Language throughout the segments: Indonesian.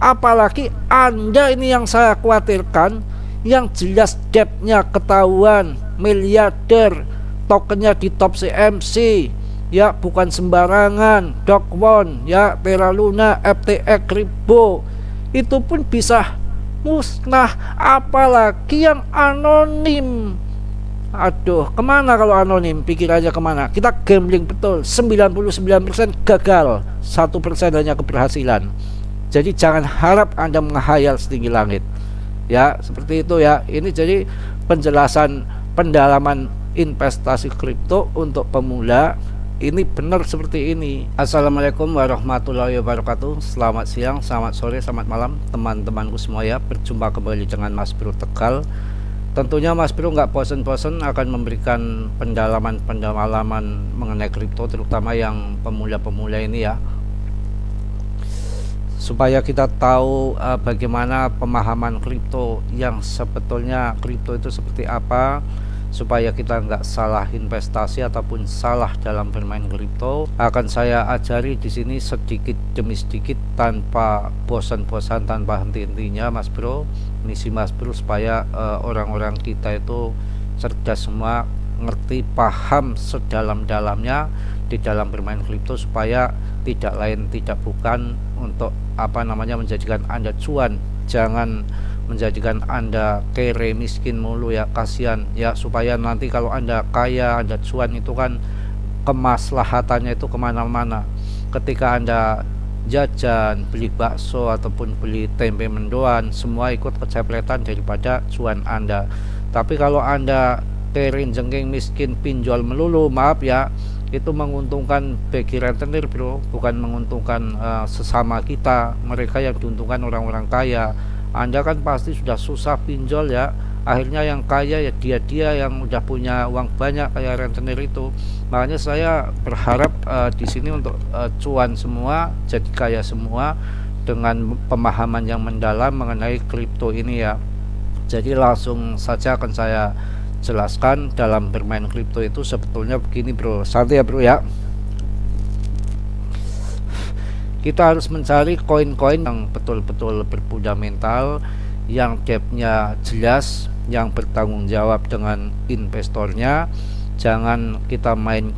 Apalagi Anda ini yang saya khawatirkan, yang jelas debtnya ketahuan, miliarder, tokennya di top CMC, ya bukan sembarangan, Dokwon, ya Terra Luna, FTX, Crypto, itu pun bisa musnah, apalagi yang anonim. Aduh, kemana kalau anonim? Pikir aja kemana. Kita gambling betul, 99% gagal, 1% hanya keberhasilan. Jadi jangan harap Anda menghayal setinggi langit. Ya, seperti itu ya. Ini jadi penjelasan pendalaman investasi kripto untuk pemula. Ini benar seperti ini. Assalamualaikum warahmatullahi wabarakatuh. Selamat siang, selamat sore, selamat malam teman-temanku semua ya. Berjumpa kembali dengan Mas Bro Tegal. Tentunya Mas Bro nggak bosen-bosen akan memberikan pendalaman mengenai kripto, terutama yang pemula-pemula ini ya, supaya kita tahu bagaimana pemahaman kripto, yang sebetulnya kripto itu seperti apa, supaya kita nggak salah investasi ataupun salah dalam bermain kripto. Akan saya ajari di sini sedikit demi sedikit, tanpa bosan-bosan, tanpa henti-hentinya Mas Bro. Misi Mas Bro supaya orang-orang kita itu cerdas semua, ngerti, paham sedalam-dalamnya di dalam bermain kripto, supaya tidak lain tidak bukan untuk menjadikan Anda cuan, jangan menjadikan Anda kere miskin mulu ya, kasihan ya. Supaya nanti kalau Anda kaya, Anda cuan, itu kan kemaslahatannya itu kemana-mana. Ketika Anda jajan, beli bakso ataupun beli tempe mendoan, semua ikut kecepletan daripada cuan Anda. Tapi kalau Anda kerin jengking miskin pinjol melulu, maaf ya, itu menguntungkan bagi rentenir bro, bukan menguntungkan sesama kita. Mereka yang diuntungkan orang-orang kaya. Anda kan pasti sudah susah pinjol ya, akhirnya yang kaya ya dia yang udah punya uang banyak kayak rentenir itu. Makanya saya berharap di sini untuk cuan semua, jadi kaya semua dengan pemahaman yang mendalam mengenai kripto ini ya. Jadi langsung saja akan saya jelaskan dalam bermain kripto itu sebetulnya begini bro, santai ya bro ya. Kita harus mencari koin-koin yang betul-betul berfundamental, yang depthnya jelas, yang bertanggung jawab dengan investornya. Jangan kita main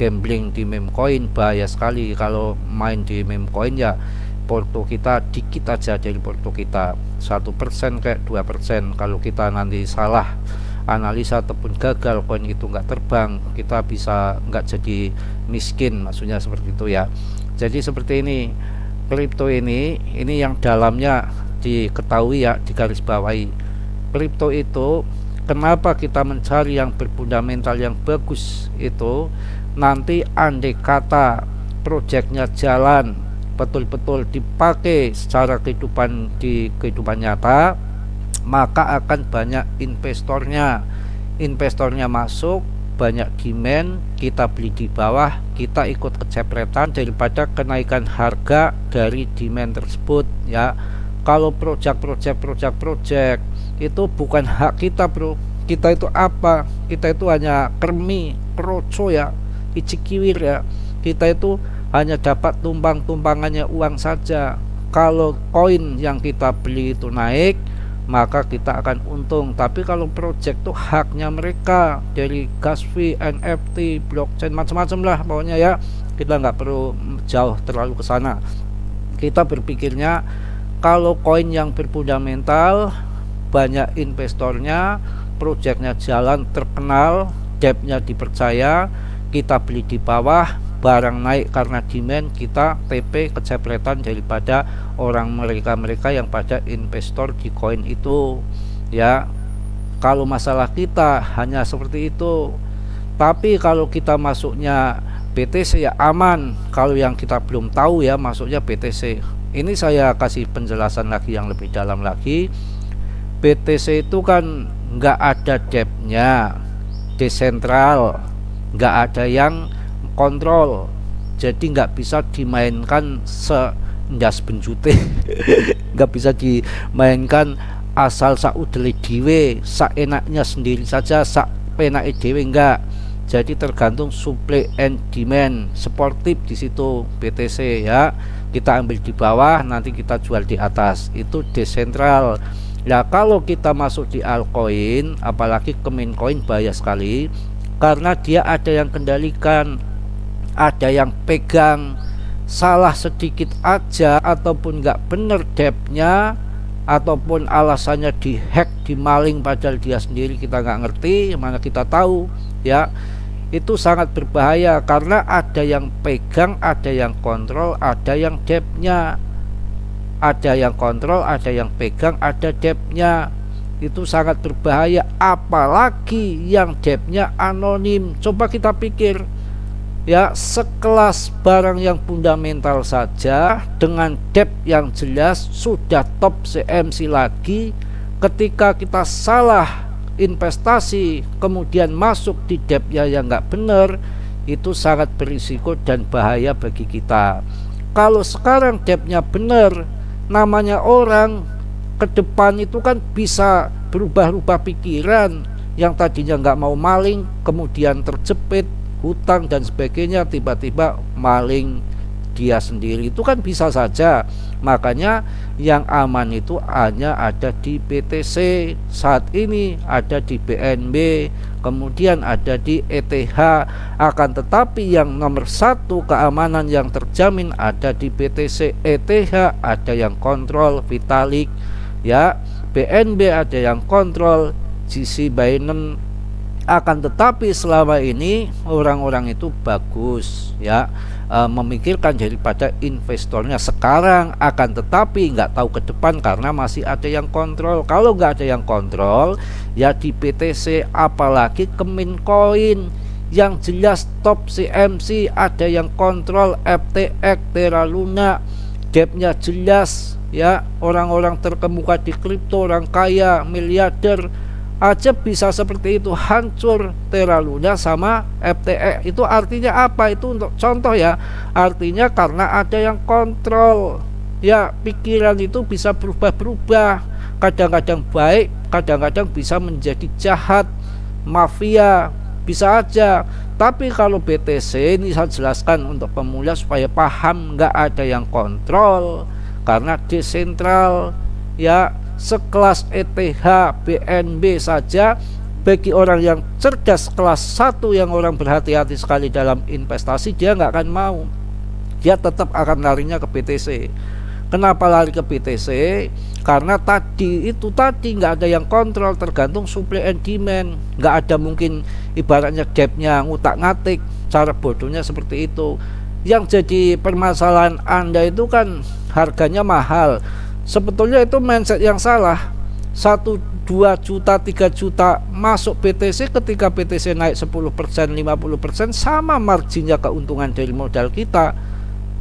gambling di meme coin, bahaya sekali. Kalau main di meme coin ya porto kita dikit aja dari porto kita, 1% kayak 2%. Kalau kita nanti salah analisa ataupun gagal, koin itu nggak terbang, kita bisa nggak jadi miskin, maksudnya seperti itu ya. Jadi seperti ini kripto ini yang dalamnya diketahui ya, digarisbawahi. Kripto itu kenapa kita mencari yang berfundamental, yang bagus itu, nanti andai kata proyeknya jalan, betul-betul dipakai secara di kehidupan nyata, maka akan banyak investornya masuk, banyak demand, kita beli di bawah, kita ikut kecepretan daripada kenaikan harga dari demand tersebut ya. Kalau project itu bukan hak kita bro, kita itu apa? Kita itu hanya kermi, kroco ya, icikiwir ya. Kita itu hanya dapat tumpang-tumpangannya uang saja. Kalau koin yang kita beli itu naik, maka kita akan untung. Tapi kalau project tuh haknya mereka, dari gas fee, NFT, blockchain, macam-macam lah pokoknya ya. Kita nggak perlu jauh terlalu ke sana. Kita berpikirnya kalau koin yang berfundamental, banyak investornya, projectnya jalan, terkenal, depthnya dipercaya, kita beli di bawah, barang naik karena demand, kita TP kecepletan daripada orang mereka yang pada investor di koin itu ya. Kalau masalah kita hanya seperti itu. Tapi kalau kita masuknya BTC ya aman. Kalau yang kita belum tahu ya masuknya BTC, ini saya kasih penjelasan lagi yang lebih dalam lagi. BTC itu kan nggak ada depthnya, desentral, nggak ada yang kontrol, jadi nggak bisa dimainkan sendas benjute nggak bisa dimainkan asal saudeli dewe, saenaknya sendiri saja, sak penake dewe, enggak. Jadi tergantung supply and demand, sportif di situ BTC ya. kita ambil di bawah, nanti kita jual di atas. Itu desentral. Nah, kalau kita masuk di altcoin, apalagi ke meme coin, bahaya sekali, karena dia ada yang kendalikan, ada yang pegang. Salah sedikit aja ataupun nggak bener depnya, ataupun alasannya dihack, dimaling, padahal dia sendiri kita nggak ngerti, mana kita tahu ya. Itu sangat berbahaya karena ada yang pegang, ada yang kontrol, ada yang depnya. Ada yang kontrol, ada yang pegang, ada depnya. Itu sangat berbahaya, apalagi yang depnya anonim. Coba kita pikir ya, sekelas barang yang fundamental saja dengan depth yang jelas sudah top CMC lagi. Ketika kita salah investasi kemudian masuk di depthnya yang nggak benar, itu sangat berisiko dan bahaya bagi kita. Kalau sekarang depthnya benar, namanya orang ke depan itu kan bisa berubah-ubah pikiran. Yang tadinya nggak mau maling kemudian terjepit hutang dan sebagainya, tiba-tiba maling dia sendiri, itu kan bisa saja. Makanya yang aman itu hanya ada di BTC saat ini, ada di BNB, kemudian ada di ETH. Akan tetapi yang nomor satu keamanan yang terjamin ada di BTC. ETH ada yang kontrol, Vitalik ya, BNB ada yang kontrol, GC Binance. Akan tetapi selama ini orang-orang itu bagus ya, memikirkan daripada investornya sekarang. Akan tetapi nggak tahu ke depan karena masih ada yang kontrol. Kalau nggak ada yang kontrol ya di BTC, apalagi ke meme coin yang jelas top CMC, ada yang kontrol, FTX, Terra Luna, depthnya jelas ya. Orang-orang terkemuka di kripto, orang kaya, miliarder aja bisa seperti itu, hancur Terra Luna sama FTX. Itu artinya apa? Itu untuk contoh ya, artinya karena ada yang kontrol ya. Pikiran itu bisa berubah-berubah, kadang-kadang baik, kadang-kadang bisa menjadi jahat, mafia, bisa aja. Tapi kalau BTC ini saya jelaskan untuk pemula supaya paham, nggak ada yang kontrol karena desentral ya. Sekelas ETH, BNB saja bagi orang yang cerdas kelas 1, yang orang berhati-hati sekali dalam investasi, dia nggak akan mau, dia tetap akan larinya ke BTC. Kenapa lari ke BTC? Karena tadi nggak ada yang kontrol, tergantung supply and demand. Nggak ada mungkin ibaratnya gapnya ngutak-ngatik, cara bodohnya seperti itu. Yang jadi permasalahan Anda itu kan harganya mahal. Sebetulnya itu mindset yang salah. 1, 2 juta, 3 juta masuk BTC, ketika BTC naik 10%, 50%, sama marginnya keuntungan dari modal kita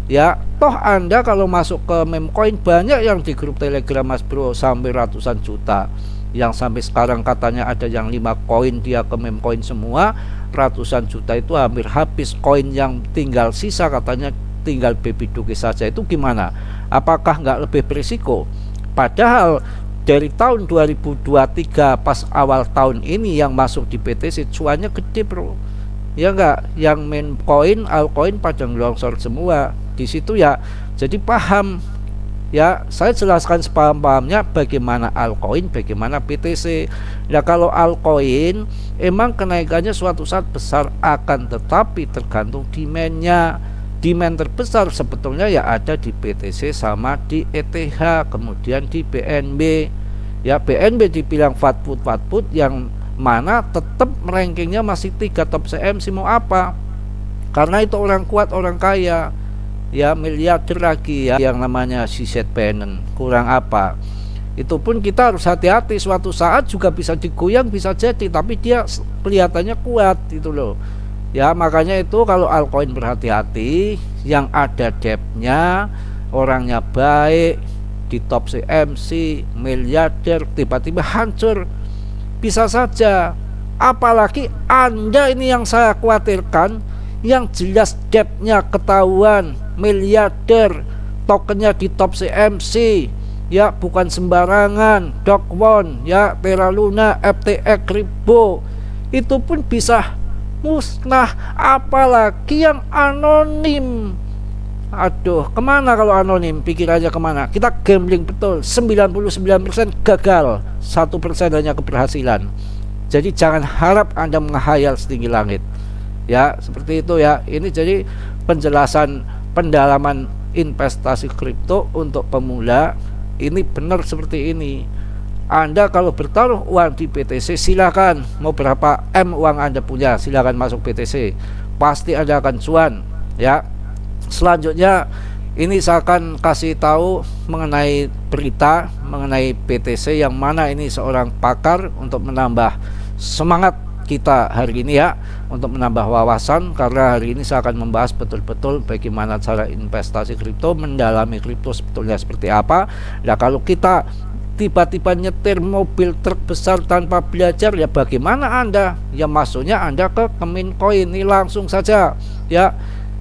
ya. Toh Anda kalau masuk ke meme coin, banyak yang di grup Telegram Mas Bro sampai ratusan juta, yang sampai sekarang katanya ada yang 5 koin dia ke meme coin semua, ratusan juta itu hampir habis. Koin yang tinggal sisa katanya tinggal baby doge saja. Itu gimana? Apakah nggak lebih berisiko? Padahal dari tahun 2023 pas awal tahun ini yang masuk di BTC cuannya gede bro ya enggak, yang main coin, altcoin pada longsor semua di situ ya. Jadi paham ya, saya jelaskan sepaham-pahamnya bagaimana altcoin, bagaimana BTC. Nah kalau altcoin emang kenaikannya suatu saat besar, akan tetapi tergantung demandnya. Demand terbesar sebetulnya ya ada di BTC sama di ETH, kemudian di BNB ya. BNB dibilang fat food, yang mana tetap rankingnya masih 3 top CMC. Mau apa? Karena itu orang kuat, orang kaya ya, miliarder lagi ya, yang namanya GC Binance. Kurang apa? Itu pun kita harus hati-hati, suatu saat juga bisa digoyang, bisa jadi, tapi dia kelihatannya kuat itu loh ya. Makanya itu kalau altcoin berhati-hati, yang ada depthnya, orangnya baik, di top CMC, miliarder, tiba-tiba hancur, bisa saja. Apalagi Anda ini yang saya khawatirkan, yang jelas depthnya ketahuan, miliarder, tokennya di top CMC ya, bukan sembarangan, Dokwon ya, Terra Luna, FTX, Ripple, itu pun bisa musnah. Apalagi yang anonim, Aduh, kemana kalau anonim? Pikir aja kemana. Kita gambling betul, 99% gagal, 1% hanya keberhasilan. Jadi jangan harap Anda menghayal setinggi langit. Ya, seperti itu ya. Ini jadi penjelasan pendalaman investasi kripto untuk pemula. Ini benar seperti ini. Anda kalau bertaruh uang di BTC, silakan, mau berapa M uang Anda punya, silakan masuk BTC, pasti Anda akan cuan ya. Selanjutnya ini saya akan kasih tahu mengenai berita mengenai BTC yang mana ini seorang pakar untuk menambah semangat kita hari ini ya, untuk menambah wawasan, karena hari ini saya akan membahas betul-betul bagaimana cara investasi kripto, mendalami kripto sebetulnya seperti apa. Nah, kalau kita tiba-tiba nyetir mobil truk besar tanpa belajar, ya bagaimana Anda? Ya maksudnya Anda ke Kemincoin ini langsung saja ya,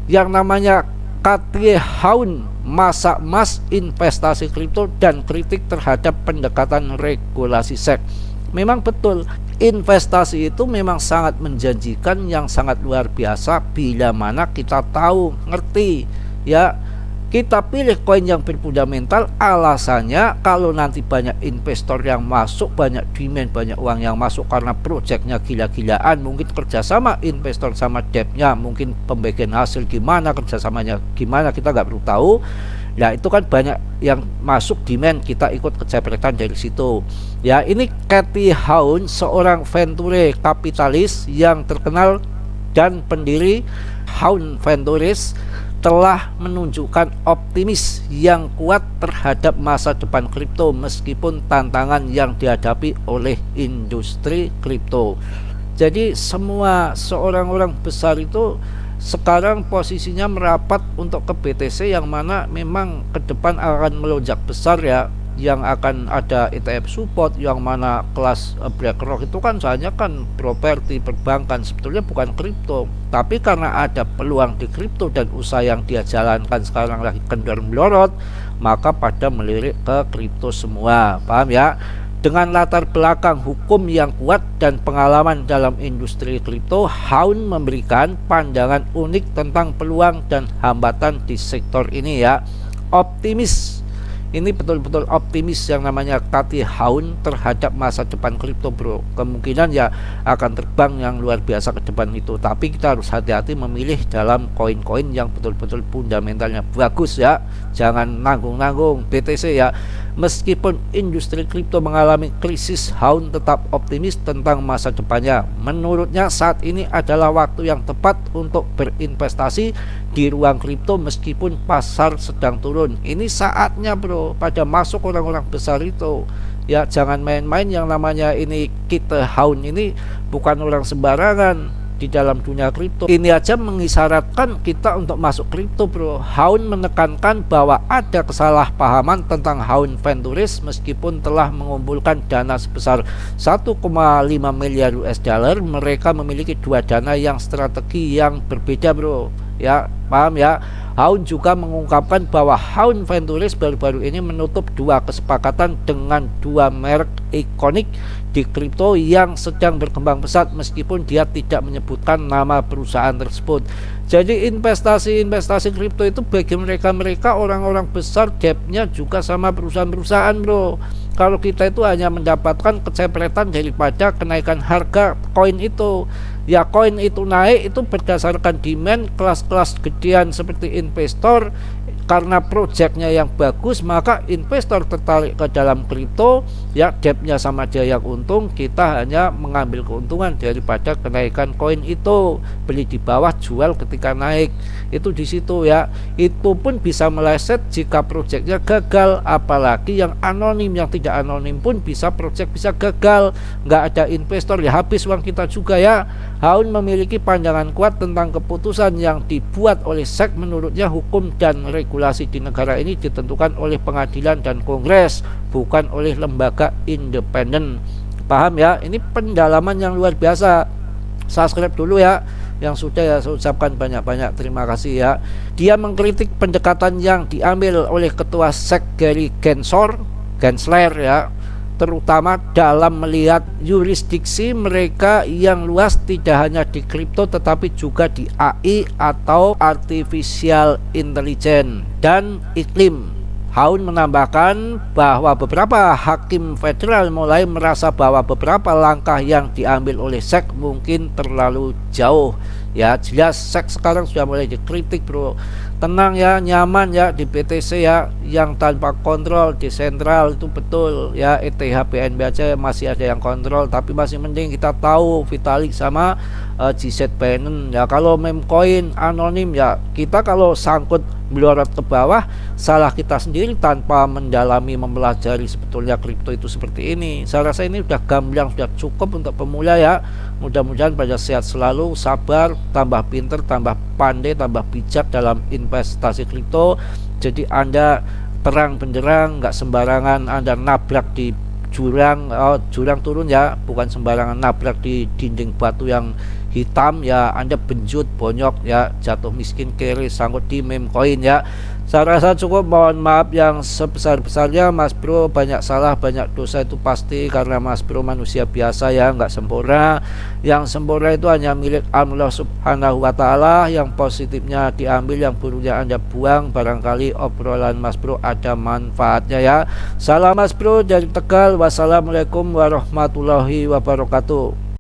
yang namanya Katie Haun, masa emas investasi kripto dan kritik terhadap pendekatan regulasi SEC. Memang betul, investasi itu memang sangat menjanjikan, yang sangat luar biasa bila mana kita tahu, ngerti ya. Kita pilih koin yang berfundamental, alasannya kalau nanti banyak investor yang masuk, banyak demand, banyak uang yang masuk karena proyeknya gila-gilaan, mungkin kerjasama investor sama debtnya, mungkin pembagian hasil gimana, kerjasamanya gimana, kita nggak perlu tahu. Nah itu kan banyak yang masuk demand, kita ikut kecepretan dari situ ya. Ini Katie Haun, seorang venture kapitalis yang terkenal dan pendiri Haun Ventures, telah menunjukkan optimis yang kuat terhadap masa depan kripto meskipun tantangan yang dihadapi oleh industri kripto. Jadi semua seorang orang besar itu sekarang posisinya merapat untuk ke BTC, yang mana memang ke depan akan melonjak besar ya, yang akan ada ETF support, yang mana kelas BlackRock itu kan soalnya kan properti, perbankan, sebetulnya bukan kripto, tapi karena ada peluang di kripto dan usaha yang dia jalankan sekarang lagi kendor melorot, maka pada melirik ke kripto semua, paham ya. Dengan latar belakang hukum yang kuat dan pengalaman dalam industri kripto, Haun memberikan pandangan unik tentang peluang dan hambatan di sektor ini ya. Optimis, ini betul-betul optimis yang namanya Katie Haun terhadap masa depan kripto bro. Kemungkinan ya akan terbang yang luar biasa ke depan itu, tapi kita harus hati-hati memilih dalam koin-koin yang betul-betul fundamentalnya bagus ya. Jangan nanggung-nanggung BTC ya. Meskipun industri kripto mengalami krisis, Haun tetap optimis tentang masa depannya. Menurutnya saat ini adalah waktu yang tepat untuk berinvestasi di ruang kripto meskipun pasar sedang turun. Ini saatnya bro, pada masuk orang-orang besar itu ya. Jangan main-main, yang namanya ini Katie Haun ini bukan orang sembarangan di dalam dunia kripto. Ini aja mengisyaratkan kita untuk masuk kripto bro. Haun menekankan bahwa ada kesalahpahaman tentang Haun Ventures meskipun telah mengumpulkan dana sebesar 1,5 miliar US dollar. Mereka memiliki dua dana yang strategi yang berbeda bro ya, paham ya. Haun juga mengungkapkan bahwa Haun Ventures baru-baru ini menutup dua kesepakatan dengan dua merek ikonik di kripto yang sedang berkembang pesat, meskipun dia tidak menyebutkan nama perusahaan tersebut. Jadi investasi kripto itu bagi mereka orang-orang besar, debtnya juga sama perusahaan-perusahaan bro. Kalau kita itu hanya mendapatkan kecepretan daripada kenaikan harga koin itu ya. Koin itu naik itu berdasarkan demand, kelas-kelas gedean seperti investor, karena proyeknya yang bagus maka investor tertarik ke dalam kripto ya. Debtnya sama dia yang untung, kita hanya mengambil keuntungan daripada kenaikan koin itu. Beli di bawah, jual ketika naik, itu di situ ya. Itu pun bisa meleset jika proyeknya gagal, apalagi yang anonim. Yang tidak anonim pun bisa proyek bisa gagal, nggak ada investor ya habis uang kita juga ya. Haun memiliki pandangan kuat tentang keputusan yang dibuat oleh SEC. Menurutnya hukum dan regulasi di negara ini ditentukan oleh pengadilan dan kongres, bukan oleh lembaga independen. Paham ya? Ini pendalaman yang luar biasa. Subscribe dulu ya, yang sudah ya saya ucapkan banyak-banyak terima kasih ya. Dia mengkritik pendekatan yang diambil oleh ketua SEC Gary Gensler ya. terutama dalam melihat yurisdiksi mereka yang luas, tidak hanya di kripto tetapi juga di AI atau artificial intelligence dan iklim. Haun menambahkan bahwa beberapa hakim federal mulai merasa bahwa beberapa langkah yang diambil oleh SEC mungkin terlalu jauh. Ya, jelas SEC sekarang sudah mulai dikritik, bro. Tenang ya, nyaman ya di BTC ya, yang tanpa kontrol desentral itu betul ya. ETH BNB aja masih ada yang kontrol, tapi masih mending kita tahu Vitalik sama GZ Binance ya. Kalau meme coin anonim ya, kita kalau sangkut melorot ke bawah, salah kita sendiri tanpa mendalami mempelajari sebetulnya kripto itu seperti ini. Saya rasa ini sudah gamblang, sudah cukup untuk pemula ya. Mudah-mudahan pada sehat selalu, sabar, tambah pinter, tambah pandai, tambah bijak dalam investasi kripto. Jadi Anda terang benderang, nggak sembarangan Anda nabrak di jurang, jurang turun ya, bukan sembarangan nabrak di dinding batu yang hitam ya, Anda benjut, bonyok ya, jatuh miskin, kere, sangkut di meme coin ya. Saya rasa cukup, mohon maaf yang sebesar-besarnya Mas Bro, banyak salah, banyak dosa itu pasti karena Mas Bro manusia biasa ya, nggak sempurna. Yang sempurna itu hanya milik Allah Subhanahu wa Ta'ala. Yang positifnya diambil, yang buruknya Anda buang. Barangkali obrolan Mas Bro ada manfaatnya ya. Salam Mas Bro dari Tegal. Wassalamualaikum warahmatullahi wabarakatuh.